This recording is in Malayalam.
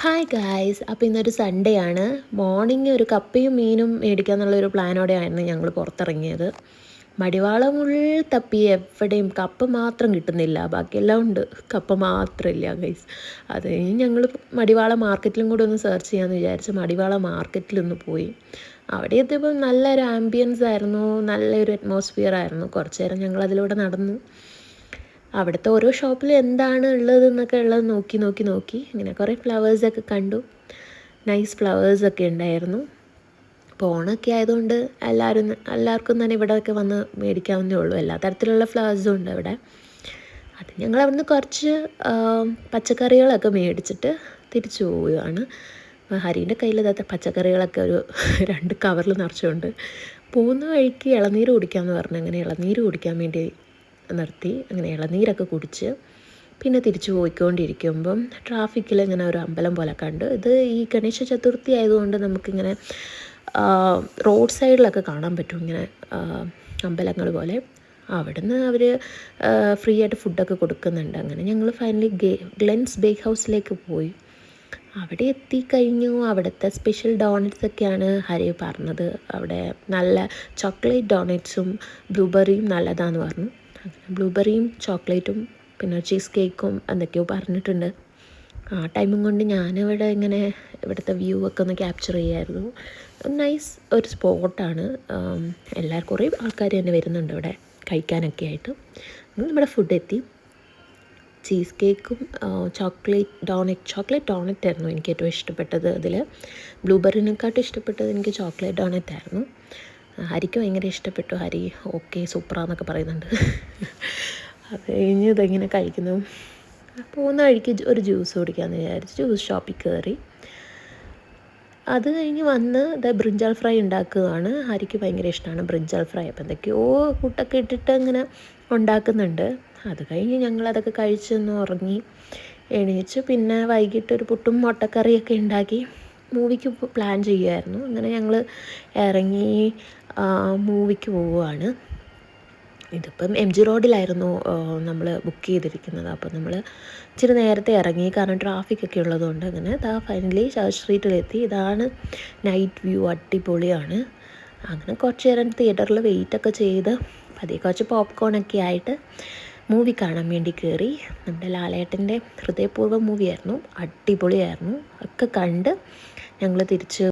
ഹായ് ഗായ്സ്, അപ്പോൾ ഇന്നൊരു സൺഡേ ആണ്. മോർണിംഗ് ഒരു കപ്പയും മീനും മേടിക്കാമെന്നുള്ളൊരു പ്ലാനോടെയായിരുന്നു ഞങ്ങൾ പുറത്തിറങ്ങിയത്. മടിവാള തപ്പി എവിടെയും കപ്പ മാത്രം കിട്ടുന്നില്ല, ബാക്കിയെല്ലാം ഉണ്ട്, കപ്പ മാത്രമില്ല ഗൈസ്. അത് കഴിഞ്ഞ് ഞങ്ങൾ മടിവാള മാർക്കറ്റിലും കൂടെ ഒന്ന് സെർച്ച് ചെയ്യാമെന്ന് വിചാരിച്ച് മടിവാള മാർക്കറ്റിലൊന്ന് പോയി. അവിടെ എത്തിയപ്പോൾ നല്ലൊരു ആംബിയൻസ് ആയിരുന്നു, നല്ലൊരു അറ്റ്മോസ്ഫിയർ ആയിരുന്നു. കുറച്ച് നേരം ഞങ്ങൾ അതിലൂടെ നടന്നു. അവിടുത്തെ ഓരോ ഷോപ്പിൽ എന്താണ് ഉള്ളതെന്നൊക്കെ ഉള്ളത് നോക്കി ഇങ്ങനെ കുറേ ഫ്ലവേഴ്സൊക്കെ കണ്ടു. നൈസ് ഫ്ലവേഴ്സൊക്കെ ഉണ്ടായിരുന്നു. അപ്പോൾ ഓണമൊക്കെ ആയതുകൊണ്ട് എല്ലാവർക്കും തന്നെ ഇവിടെയൊക്കെ വന്ന് മേടിക്കാവുന്നേ ഉള്ളൂ. എല്ലാ തരത്തിലുള്ള ഫ്ലവേഴ്സും ഉണ്ട് ഇവിടെ. അത് ഞങ്ങൾ അവിടുന്ന് കുറച്ച് പച്ചക്കറികളൊക്കെ മേടിച്ചിട്ട് തിരിച്ചു പോവുകയാണ്. ഹരീൻ്റെ കയ്യിൽ ഇതാത്ത പച്ചക്കറികളൊക്കെ ഒരു 2 കവറിൽ നിറച്ചുകൊണ്ട് പോകുന്ന വഴിക്ക് ഇളനീര് കുടിക്കാമെന്ന് പറഞ്ഞു. അങ്ങനെ ഇളനീര് കുടിക്കാൻ വേണ്ടി നിർത്തി. അങ്ങനെ ഇളനീരൊക്കെ കുടിച്ച് പിന്നെ തിരിച്ചു പോയിക്കൊണ്ടിരിക്കുമ്പം ട്രാഫിക്കിൽ ഇങ്ങനെ ഒരു അമ്പലം പോലെ കണ്ടു. ഇത് ഈ ഗണേശ ചതുർത്ഥി ആയതുകൊണ്ട് നമുക്കിങ്ങനെ റോഡ് സൈഡിലൊക്കെ കാണാൻ പറ്റും ഇങ്ങനെ അമ്പലങ്ങൾ പോലെ. അവിടുന്ന് അവർ ഫ്രീ ആയിട്ട് ഫുഡൊക്കെ കൊടുക്കുന്നുണ്ട്. അങ്ങനെ ഞങ്ങൾ ഫൈനലി ഗ്ലെൻസ് ബേക്ക് ഹൗസിലേക്ക് പോയി. അവിടെ എത്തിക്കഴിഞ്ഞു. അവിടുത്തെ സ്പെഷ്യൽ ഡോണറ്റ്സൊക്കെയാണ് ഹരി പറഞ്ഞത്. അവിടെ നല്ല ചോക്ലേറ്റ് ഡോണറ്റ്സും ബ്ലൂബെറിയും നല്ലതാണെന്ന് പറഞ്ഞു. അങ്ങനെ ബ്ലൂബെറിയും ചോക്ലേറ്റും പിന്നെ ചീസ് കേക്കും എന്തൊക്കെയോ പറഞ്ഞിട്ടുണ്ട്. ആ ടൈമും കൊണ്ട് ഞാനിവിടെ ഇങ്ങനെ ഇവിടുത്തെ വ്യൂ ഒക്കെ ഒന്ന് ക്യാപ്ചർ ചെയ്യായിരുന്നു. നൈസ് ഒരു സ്പോട്ടാണ്. കുറേ ആൾക്കാർ തന്നെ വരുന്നുണ്ട് ഇവിടെ കഴിക്കാനൊക്കെ ആയിട്ട്. നമ്മുടെ ഫുഡ് എത്തി. ചീസ് കേക്കും ചോക്ലേറ്റ് ഡോണറ്റ് ആയിരുന്നു എനിക്ക് ഏറ്റവും ഇഷ്ടപ്പെട്ടത്. അതിൽ ബ്ലൂബെറിനെക്കാട്ടും ഇഷ്ടപ്പെട്ടത് എനിക്ക് ചോക്ലേറ്റ് ഡോണറ്റ് ആയിരുന്നു. ഹരിക്ക് ഭയങ്കര ഇഷ്ടപ്പെട്ടു. ഹരി ഓക്കെ സൂപ്പറാന്നൊക്കെ പറയുന്നുണ്ട്. അത് കഴിഞ്ഞ് ഇതെങ്ങനെ കഴിക്കുന്നു. പോകുന്ന വഴിക്ക് ഒരു ജ്യൂസ് കുടിക്കാമെന്ന് വിചാരിച്ച് ജ്യൂസ് ഷോപ്പിൽ കയറി. അത് കഴിഞ്ഞ് വന്ന് ബ്രിഞ്ചാൾ ഫ്രൈ ഉണ്ടാക്കുകയാണ്. ഹരിക്ക് ഭയങ്കര ഇഷ്ടമാണ് ബ്രിഞ്ചാൾ ഫ്രൈ. അപ്പോൾ എന്തൊക്കെയോ കൂട്ടൊക്കെ ഇട്ടിട്ട് ഇങ്ങനെ ഉണ്ടാക്കുന്നുണ്ട്. അത് കഴിഞ്ഞ് ഞങ്ങളതൊക്കെ കഴിച്ചൊന്ന് ഉറങ്ങി എണീച്ച് പിന്നെ വൈകിട്ട് ഒരു പുട്ടും മുട്ടക്കറിയൊക്കെ ഉണ്ടാക്കി മൂവിക്ക് പ്ലാൻ ചെയ്യുമായിരുന്നു. അങ്ങനെ ഞങ്ങൾ ഇറങ്ങി മൂവിക്ക് പോവുകയാണ്. ഇതിപ്പം MG റോഡിലായിരുന്നു നമ്മൾ ബുക്ക് ചെയ്തിരിക്കുന്നത്. അപ്പോൾ നമ്മൾ ഇച്ചിരി നേരത്തെ ഇറങ്ങി, കാരണം ട്രാഫിക്കൊക്കെ ഉള്ളതുകൊണ്ട്. അങ്ങനെ ഫൈനലി ചർച്ച് സ്ട്രീറ്റിലെത്തി. ഇതാണ് നൈറ്റ് വ്യൂ, അടിപൊളിയാണ്. അങ്ങനെ കുറച്ച് നേരം തിയേറ്ററിൽ വെയിറ്റൊക്കെ ചെയ്ത് പതിയെ കുറച്ച് പോപ്കോണൊക്കെ ആയിട്ട് മൂവി കാണാൻ വേണ്ടി കയറി. നമ്മുടെ ലാലേട്ടൻ്റെ ഹൃദയപൂർവ്വം മൂവിയായിരുന്നു, അടിപൊളിയായിരുന്നു. ഒക്കെ കണ്ട് ഞങ്ങൾ തിരിച്ച്